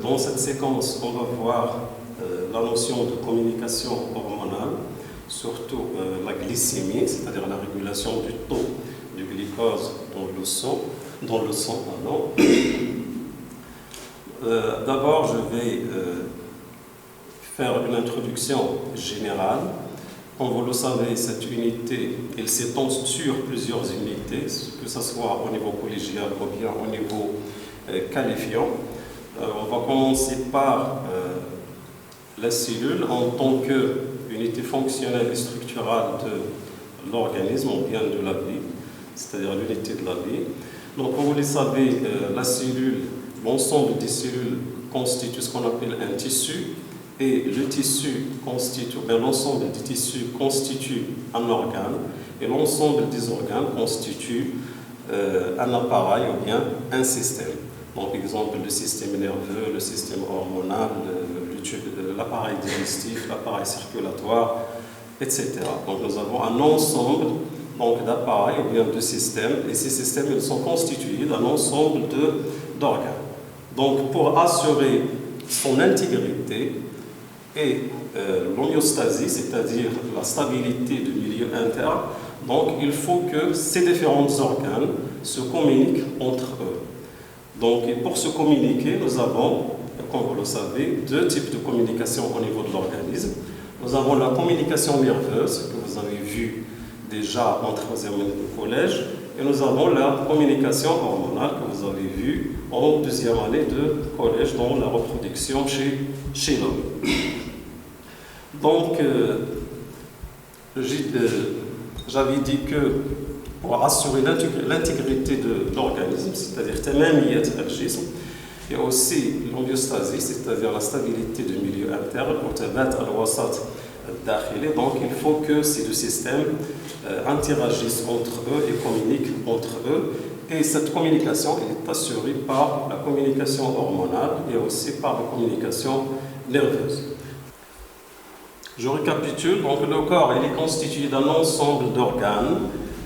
Dans cette séquence, on va voir la notion de communication hormonale, surtout la glycémie, c'est-à-dire la régulation du taux du glucose dans le sang. D'abord, je vais faire une introduction générale. Comme vous le savez, cette unité, elle s'étend sur plusieurs unités, que ce soit au niveau collégial ou bien au niveau qualifiant. On va commencer par la cellule en tant qu'unité fonctionnelle et structurale de l'organisme ou bien de la vie, c'est-à-dire l'unité de la vie. Donc, comme vous le savez, la cellule, l'ensemble des cellules constitue ce qu'on appelle un tissu, et le tissu constitue, l'ensemble des tissus constitue un organe, et l'ensemble des organes constitue un appareil ou bien un système. Donc, exemple, le système nerveux, le système hormonal, l'appareil digestif, l'appareil circulatoire, etc. Donc, nous avons un ensemble d'appareils ou bien de systèmes, et ces systèmes ils sont constitués d'un ensemble d'organes. Donc, pour assurer son intégrité et l'homéostasie, c'est-à-dire la stabilité du milieu interne, donc il faut que ces différents organes se communiquent entre eux. Donc, et pour se communiquer, nous avons, comme vous le savez, deux types de communication au niveau de l'organisme. Nous avons la communication nerveuse, que vous avez vu déjà en troisième année de collège, et nous avons la communication hormonale, que vous avez vu en deuxième année de collège dans la reproduction chez l'homme. Donc, j'avais dit que pour assurer l'intégrité de l'organisme, c'est-à-dire tamamiyat al-jism, et aussi l'homéostasie, c'est-à-dire la stabilité du milieu interne, donc il faut que ces deux systèmes interagissent entre eux et communiquent entre eux. Et cette communication est assurée par la communication hormonale et aussi par la communication nerveuse. Je récapitule, donc le corps il est constitué d'un ensemble d'organes.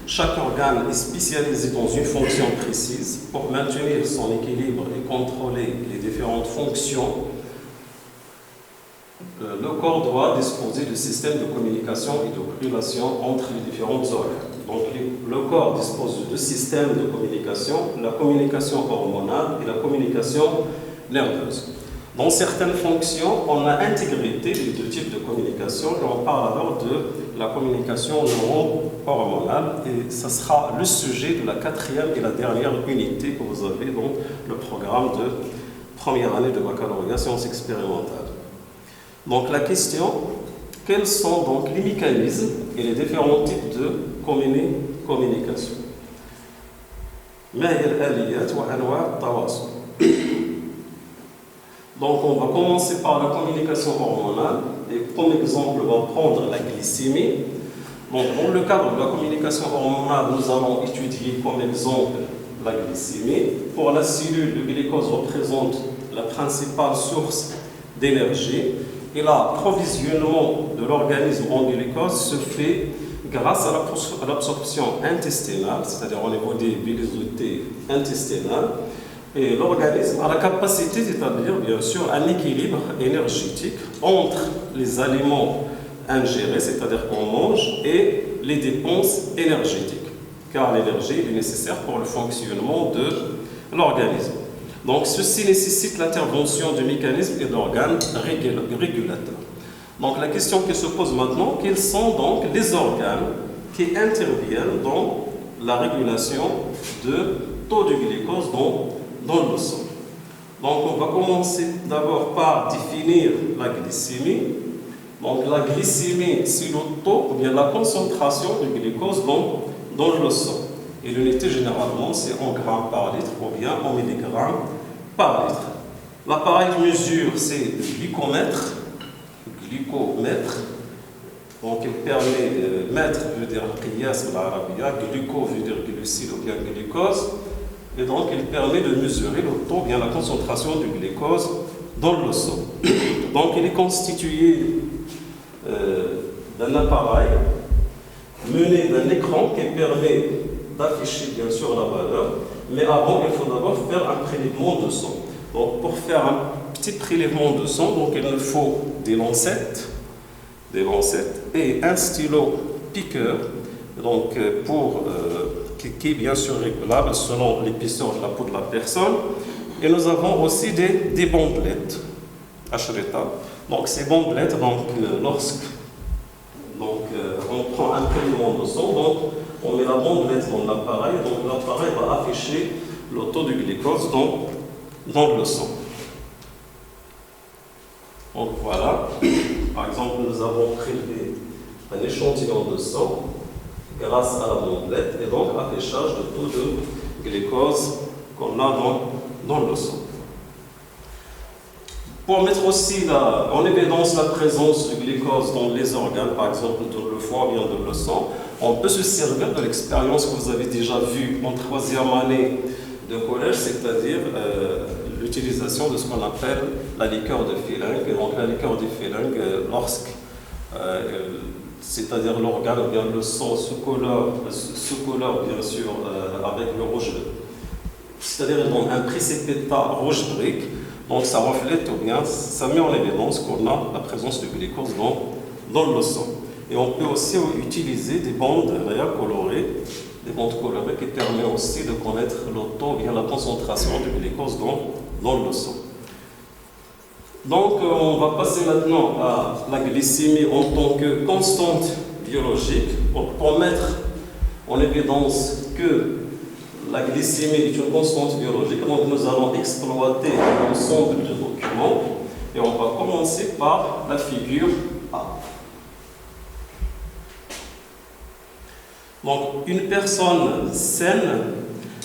Chaque organe est spécialisé dans une fonction précise pour maintenir son équilibre et contrôler les différentes fonctions. Le corps doit disposer de systèmes de communication et de relation entre les différents organes. Donc, le corps dispose de deux systèmes de communication, la communication hormonale et la communication nerveuse. Dans certaines fonctions, on a intégré les deux types de communication et on parle alors de la communication neuro-hormonale et ce sera le sujet de la quatrième et la dernière unité que vous avez dans le programme de première année de baccalauréat sciences expérimentales. Donc la question, quels sont donc les mécanismes et les différents types de communication? Donc on va commencer par la communication hormonale et comme exemple on va prendre la glycémie. Donc dans le cadre de la communication hormonale, nous allons étudier comme exemple la glycémie. Pour la cellule, le glucose représente la principale source d'énergie et l'approvisionnement de l'organisme en glucose se fait grâce à l'absorption intestinale, c'est-à-dire au niveau des villosités intestinales. Et l'organisme a la capacité d'établir, bien sûr, un équilibre énergétique entre les aliments ingérés, c'est-à-dire qu'on mange, et les dépenses énergétiques, car l'énergie est nécessaire pour le fonctionnement de l'organisme. Donc, ceci nécessite l'intervention de mécanismes et d'organes régulateurs. Donc, la question qui se pose maintenant, quels sont donc les organes qui interviennent dans la régulation de taux de glucose dans le sang? Donc, on va commencer d'abord par définir la glycémie. Donc, la glycémie, c'est le taux ou bien la concentration de glucose dans le sang. Et l'unité, généralement, c'est en grammes par litre ou bien en milligrammes par litre. L'appareil de mesure, c'est le glycomètre. Donc, il permet, mètre veut dire qiyas ou l'arabia, gluco veut dire glucide ou bien glucose. Et donc, il permet de mesurer le taux, bien la concentration du glucose dans le sang. Donc, il est constitué d'un appareil mené d'un écran qui permet d'afficher bien sûr la valeur, mais avant, il faut d'abord faire un prélèvement de sang. Donc, pour faire un petit prélèvement de sang, donc, il nous faut des lancettes et un stylo piqueur, donc, qui est bien sûr régulable selon l'épaisseur de la peau de la personne. Et nous avons aussi des bandelettes, Ashrita. Donc, ces bandelettes, lorsque on prend un prélèvement de sang, donc, on met la bandelette dans l'appareil, donc l'appareil va afficher le taux de glucose dans le sang. Donc voilà, par exemple, nous avons prélevé un échantillon de sang grâce à la bandelette et donc affichage du taux de glucose qu'on a dans le sang. Pour mettre aussi en évidence la présence du glucose dans les organes, par exemple dans le foie ou bien dans le sang, on peut se servir de l'expérience que vous avez déjà vue en 3e année de collège, c'est-à-dire l'utilisation de ce qu'on appelle la liqueur de Fehling. Donc la liqueur de Fehling, c'est-à-dire l'organe ou bien le sang se colore bien sûr avec le rouge, c'est-à-dire un précipita rouge brique. Donc ça reflète ou bien ça met en évidence qu'on a la présence de glucose dans le sang. Et on peut aussi utiliser des bandes colorées, qui permettent aussi de connaître le taux ou bien la concentration de glucose dans le sang. Donc on va passer maintenant à la glycémie en tant que constante biologique. Pour mettre en évidence que la glycémie est une constante biologique, donc nous allons exploiter l'ensemble de documents et on va commencer par la figure A. Donc une personne saine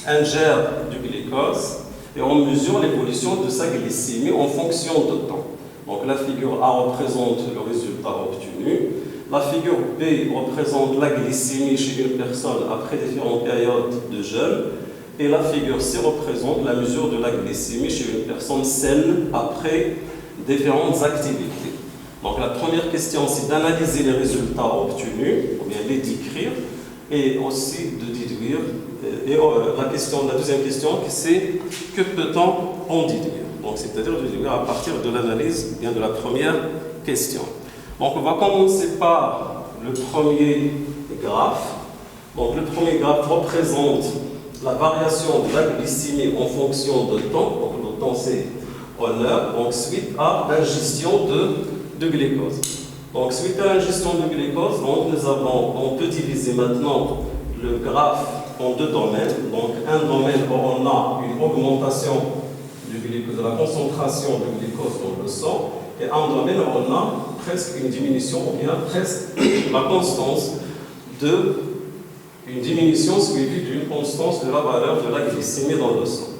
ingère du glucose et on mesure l'évolution de sa glycémie en fonction de temps. Donc la figure A représente le résultat obtenu. La figure B représente la glycémie chez une personne après différentes périodes de jeûne. Et la figure C représente la mesure de la glycémie chez une personne saine après différentes activités. Donc la première question, c'est d'analyser les résultats obtenus, ou bien les décrire, et aussi de déduire. Et la deuxième question, c'est que peut-on en déduire? Donc c'est-à-dire de déduire à partir de l'analyse de la première question. Donc on va commencer par le premier graphe. Donc le premier graphe représente la variation de la glycémie en fonction de temps. Donc le temps c'est en heure, donc suite à l'ingestion de glucose. Donc suite à l'ingestion de glucose, on peut diviser maintenant le graphe en deux domaines. Donc un domaine où on a une augmentation du glucose, de la concentration de glucose dans le sang, et un domaine où on a presque une diminution, ou bien presque la constance une diminution suivie d'une constance de la valeur de la glycémie dans le sang.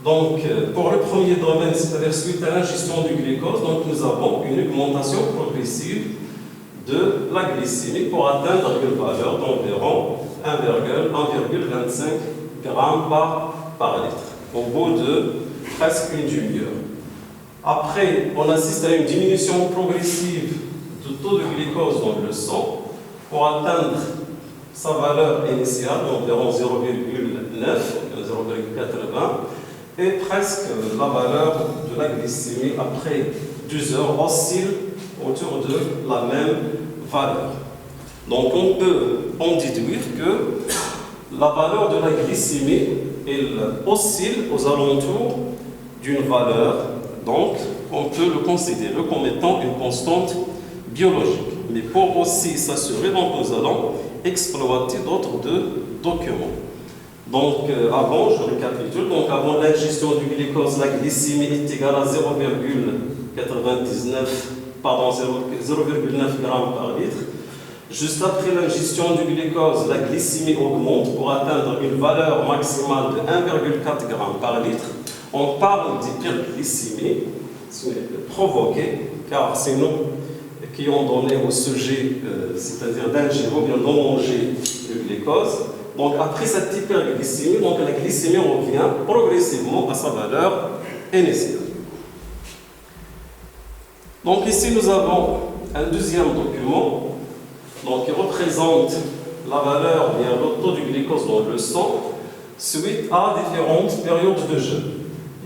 Donc, pour le premier domaine, c'est-à-dire suite à l'ingestion du glucose, donc nous avons une augmentation progressive de la glycémie pour atteindre une valeur d'environ 1,25 g par litre, au bout de presque une demi-heure. Après, on assiste à une diminution progressive du taux de glucose dans le sang pour atteindre sa valeur initiale d'environ 0,9, 0,80, et presque la valeur de la glycémie après 12 heures oscille autour de la même valeur. Donc on peut en déduire que la valeur de la glycémie elle oscille aux alentours d'une valeur, donc on peut le considérer comme étant une constante biologique. Mais pour aussi s'assurer, donc nous allons exploiter d'autres documents. Donc avant, je récapitule, donc avant l'ingestion du glucose, la glycémie est égale à 0,9 g par litre. Juste après l'ingestion du glucose, la glycémie augmente pour atteindre une valeur maximale de 1,4 g par litre. On parle d'hyperglycémie provoquée, car c'est nous qui ont donné au sujet, c'est-à-dire d'ingérer ou bien d'enmanger le glucose. Donc après cette hyperglycémie, donc la glycémie revient progressivement à sa valeur initiale. Donc ici nous avons un deuxième document qui représente la valeur, bien le taux du glucose dans le sang suite à différentes périodes de jeûne.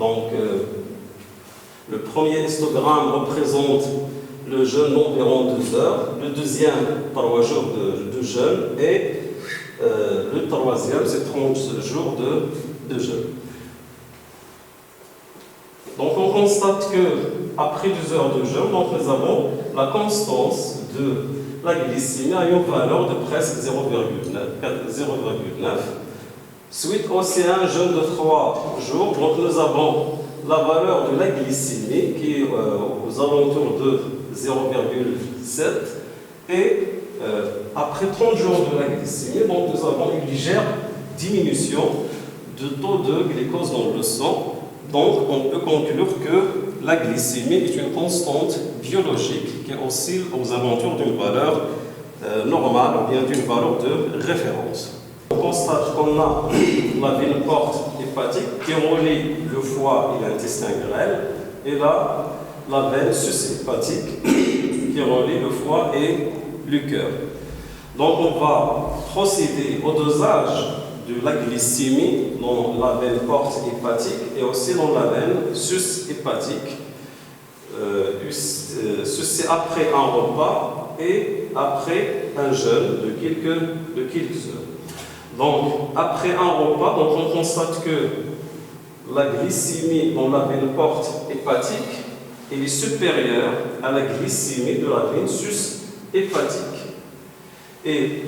Donc, le premier histogramme représente le jeûne d'environ 2 heures, le deuxième 3 jours de jeûne et le troisième c'est 30 jours de jeûne. Donc on constate que après 2 heures de jeûne, donc nous avons la constance de la glycémie à une valeur de presque 0,9. Suite aussi à un jeûne de 3 jours, donc nous avons la valeur de la glycémie qui est aux alentours de 0,7 et après 30 jours de la glycémie, donc nous avons une légère diminution de taux de glucose dans le sang. Donc on peut conclure que la glycémie est une constante biologique qui oscille aux alentours d'une valeur normale ou bien d'une valeur de référence. On constate qu'on a la veine porte hépatique qui relie le foie et l'intestin grêle et là la veine sus-hépatique qui relie le foie et le cœur. Donc on va procéder au dosage de la glycémie dans la veine porte hépatique et aussi dans la veine sus-hépatique. Ceci après un repas et après un jeûne de quelques heures. Donc après un repas, donc on constate que la glycémie dans la veine porte hépatique est supérieure à la glycémie de la veine sus-hépatique. Et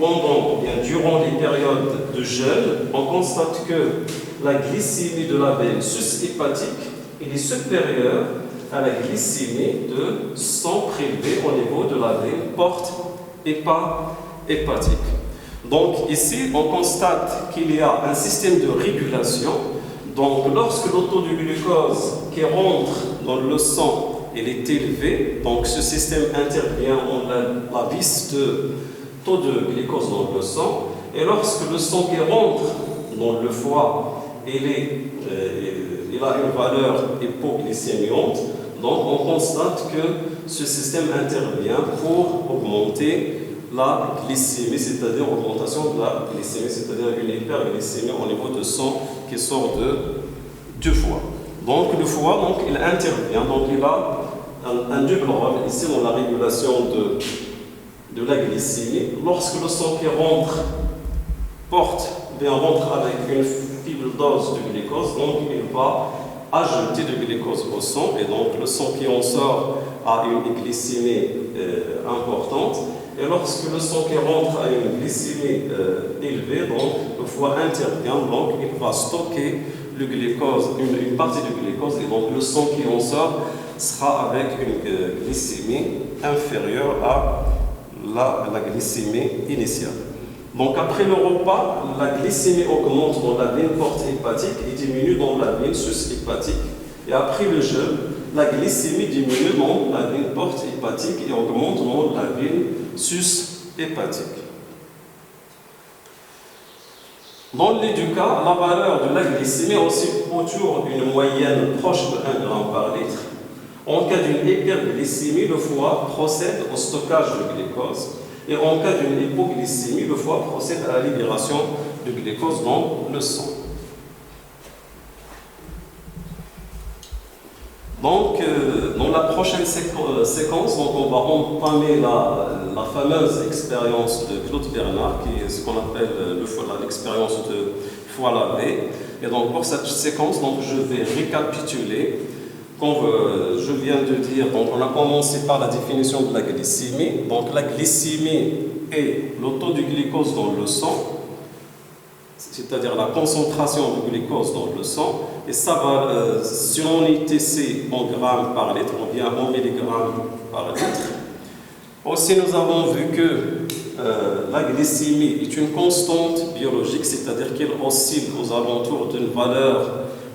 durant les périodes de jeûne, on constate que la glycémie de la veine sus-hépatique est supérieure à la glycémie de sang prélevé au niveau de la veine porte hépatique. Donc ici, on constate qu'il y a un système de régulation. Donc lorsque le taux de glucose qui rentre dans le sang est élevé, donc ce système intervient en la baisse de taux de glucose dans le sang, et lorsque le sang qui rentre dans le foie il a une valeur hypoglycémiante, donc on constate que ce système intervient pour augmenter la glycémie, c'est-à-dire augmentation de la glycémie, c'est-à-dire une hyperglycémie au niveau de sang qui sort du foie. Donc le foie, donc, il intervient, donc il a un double rôle ici dans la régulation de la glycémie. Lorsque le sang qui rentre rentre avec une faible dose de glucose, donc il va ajouter de glucose au sang, et donc le sang qui en sort a une glycémie importante. Et lorsque le sang qui rentre a une glycémie élevée, donc le foie intervient, donc il va stocker le glucose, une partie du glucose, et donc le sang qui en sort sera avec une glycémie inférieure à la glycémie initiale. Donc après le repas, la glycémie augmente dans la veine porte hépatique et diminue dans la veine sus-hépatique. Et après le jeûne, la glycémie diminue dans la veine porte hépatique et augmente dans la veine sus-hépatique. Dans les deux cas, la valeur de la glycémie est aussi autour d'une moyenne proche de 1 g par litre. En cas d'une hyperglycémie, le foie procède au stockage de glucose. Et en cas d'une hypoglycémie, le foie procède à la libération de glucose dans le sang. Donc, dans la prochaine séquence, donc on va entamer la fameuse expérience de Claude Bernard, qui est ce qu'on appelle l'expérience de foie lavé. Et donc, pour cette séquence, donc, je vais récapituler. Comme je viens de dire, donc on a commencé par la définition de la glycémie. Donc la glycémie est le taux de glucose dans le sang, c'est-à-dire la concentration de glucose dans le sang, et ça va, si on c'est en grammes par litre, ou bien en milligrammes par litre. Aussi, nous avons vu que la glycémie est une constante biologique, c'est-à-dire qu'elle oscille aux alentours d'une valeur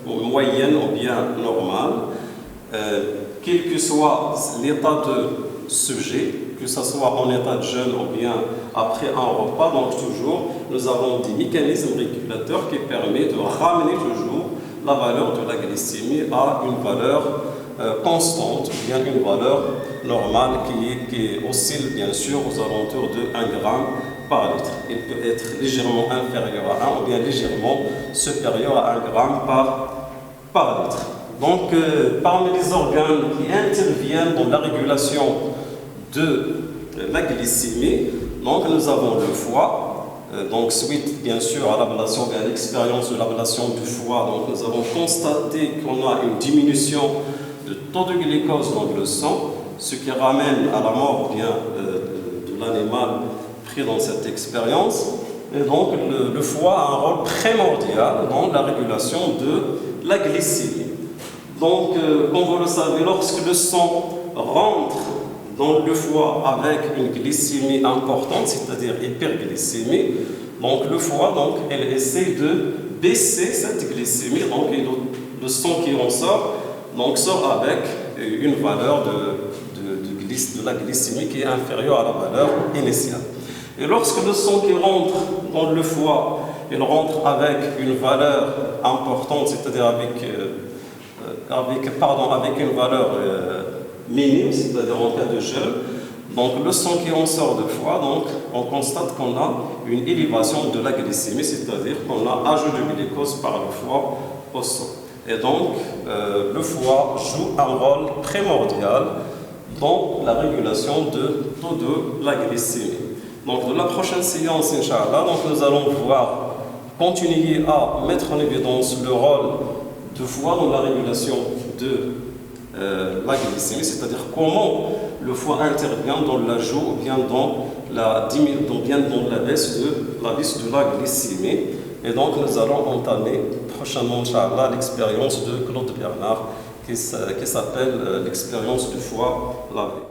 moyenne ou bien normale. Quel que soit l'état de sujet, que ce soit en état de jeûne ou bien après un repas, donc toujours, nous avons des mécanismes régulateurs qui permettent de ramener toujours la valeur de la glycémie à une valeur constante, ou bien une valeur normale qui oscille bien sûr aux alentours de 1 g par litre. Il peut être légèrement inférieur à 1 ou bien légèrement supérieur à 1 g par litre. Donc, parmi les organes qui interviennent dans la régulation de la glycémie, donc nous avons le foie. Donc, suite bien sûr à l'ablation et à l'expérience de l'ablation du foie, donc nous avons constaté qu'on a une diminution de taux de glucose dans le sang, ce qui ramène à la mort bien de l'animal pris dans cette expérience. Et donc, le foie a un rôle primordial dans la régulation de la glycémie. Donc, comme vous le savez, lorsque le sang rentre dans le foie avec une glycémie importante, c'est-à-dire hyperglycémie, donc le foie, elle essaie de baisser cette glycémie, donc le sang qui en sort, sort avec une valeur de la glycémie qui est inférieure à la valeur initiale. Et lorsque le sang qui rentre dans le foie, il rentre avec une valeur importante, c'est-à-dire avec une valeur minime, c'est-à-dire en cas de gel, donc le sang qui en sort du foie, on constate qu'on a une élévation de la glycémie, c'est-à-dire qu'on a ajout de glucose par le foie au sang. Et donc, le foie joue un rôle primordial dans la régulation de taux de la glycémie. Donc, de la prochaine séance, Inch'Allah, nous allons pouvoir continuer à mettre en évidence le rôle du foie dans la régulation de la glycémie, c'est-à-dire comment le foie intervient dans l'ajout ou bien dans la baisse de la glycémie. Et donc, nous allons entamer prochainement, Inch'Allah, l'expérience de Claude Bernard qui s'appelle l'expérience du foie lavé.